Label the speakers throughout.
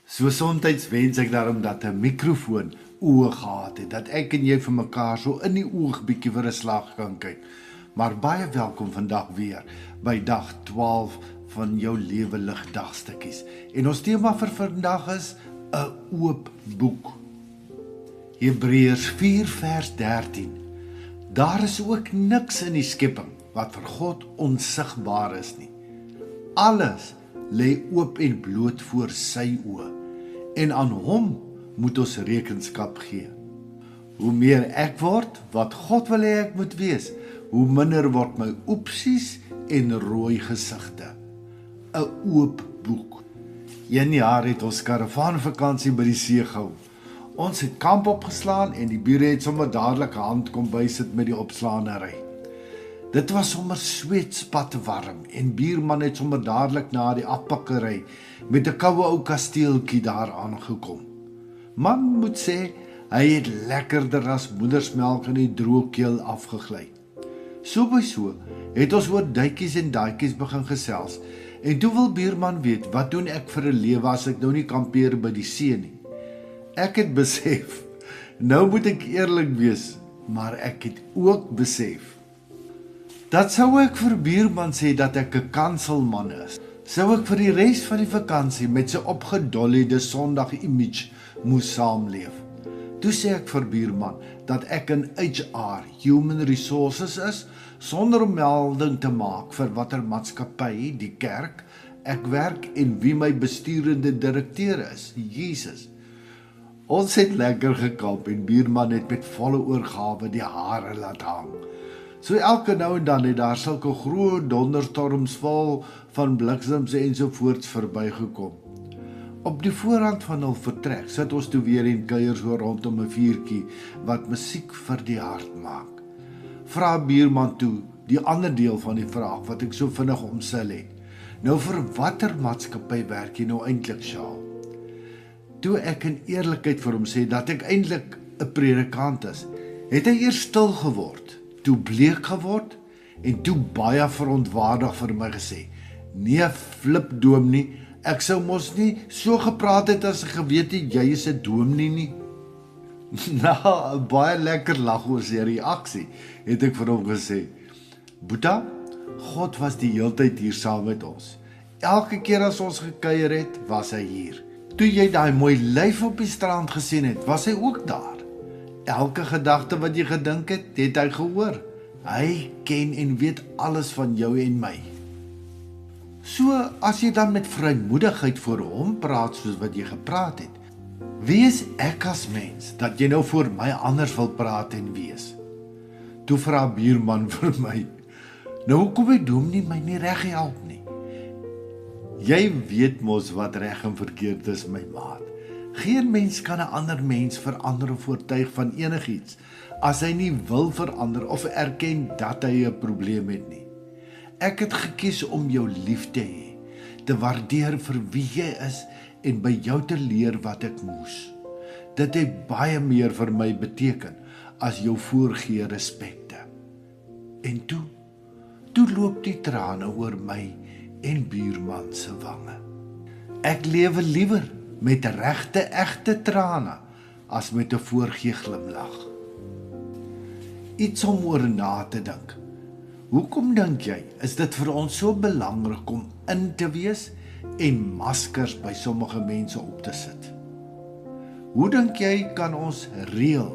Speaker 1: So soms wens ek daarom dat 'n mikrofoon oë gehad het, dat ek en jy vir mekaar so in die oog bietjie vir 'n slag kan kyk. Maar baie welkom vandag weer by dag 12 van jou lewe lig dagstukkies. En ons tema vir vandag is 'n oop boek. Hebreërs 4 vers 13. Daar is ook niks in die skepping wat vir God onsigbaar is nie. Alles lê oop en bloot voor sy oë, en aan hom moet ons rekenskap gee. Hoe meer ek word wat God wil hê ek moet wees, hoe minder word my opsies en rooi gesigte. 'n Oop boek. 1 jaar het ons karavaanvakansie by die see gehou. Ons het kamp opgeslaan en die bure het sommer dadelik hand kom bysit met die opslaanery. Dit was sommer sweetspat warm en buurman het sommer dadelik na die afpakkery met 'n koue ou kasteeltjie daar aangekom. Man moet sê, hy het lekkerder as moedersmelk in die droogkeel afgegly. So by so het ons oor duitjies en daadjies begin gesels en toe wil buurman weet, wat doen ek vir 'n lewe as ek nou nie kampeer by die see nie? Ek het besef, nou moet ek eerlik wees, maar ek het ook besef, dat sou ek vir buurman sê dat ek 'n kanselman is, sou ek vir die res van die vakansie met sy opgedollede Sondag image moes saamleef. Toe sê ek vir buurman dat ek in HR, Human Resources is, sonder om melding te maak vir watter maatskappy, die kerk, ek werk en wie my besturende direkteur is, Jesus. Ons het lekker gekamp en buurman het met volle oorgawe die hare laat hang. So elke nou en dan het daar sulke groot donderstorms vol van bliksems ensovoorts verbygekom. Op die voorrand van hul vertrek sit ons toe weer en kuier so rondom 'n vuurtjie wat musiek vir die hart maak. Vra buurman toe die ander deel van die vraag wat ek so vinnig omsil het. Nou vir watter maatskappy werk jy nou eintlik, Sjaal? Toe ek in eerlikheid vir hom sê dat ek eintlik 'n predikant is, het hy eers stil geword, toe bleek geword en toe baie verontwaardig vir my gesê, nee flip dominee, ek sou mos nie so gepraat het as ek geweet het jy is 'n dominee nie. Nou, baie lekker lag oor sy reaksie, het ek vir hom gesê, Boeta, God was die heeltyd hier saam met ons. Elke keer as ons gekuier het, was hy hier. Toe jy daai mooi lyf op die strand gesien het, was hy ook daar. Elke gedagte wat jy gedink het, het hy gehoor. Hy ken en weet alles van jou en my. So, as jy dan met vrymoedigheid voor hom praat soos wat jy gepraat het, wie is ek as mens, dat jy nou voor my anders wil praat en wees? Toe vra buurman vir my, nou hoekom het dominee my nie reg help nie? Jy weet mos wat reg en verkeerd is, my maat. Geen mens kan 'n ander mens verander of oortuig van enigiets, as hy nie wil verander of erken dat hy 'n probleem het nie. Ek het gekies om jou lief te hê, te waardeer vir wie jy is en by jou te leer wat ek moes. Dit het baie meer vir my beteken as jou voorgee respekte. En toe loop die trane oor my en buurman se wange. Ek lewe liewer met regte egte trane as met 'n voorgee glimlag. Iets om oor na te dink. Hoekom dink jy, is dit vir ons so belangrik om in te wees en maskers by sommige mense op te sit? Hoe dink jy kan ons reël,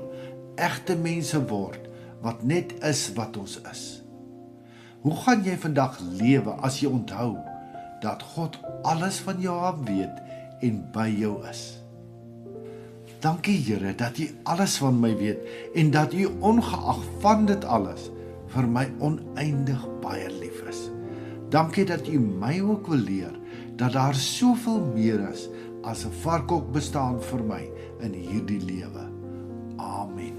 Speaker 1: egte mense word, wat net is wat ons is? Hoe gaan jy vandag lewe as jy onthou dat God alles van jou af weet en by jou is? Dankie Here dat U alles van my weet en dat U ongeag van dit alles vir my oneindig baie lief is. Dankie dat U my ook wil leer dat daar soveel meer is as 'n varkok bestaan vir my in hierdie lewe. Amen.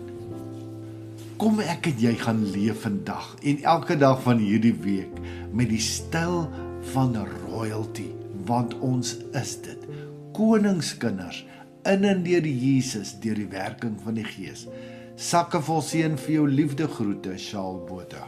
Speaker 1: Kom ek en jy gaan leef vandag en elke dag van hierdie week met die styl van royalty, want ons is dit, koningskinders, in en deur Jesus, deur die werking van die Gees. Sakke vol seën vir jou liefde groete, Sjaal Botha.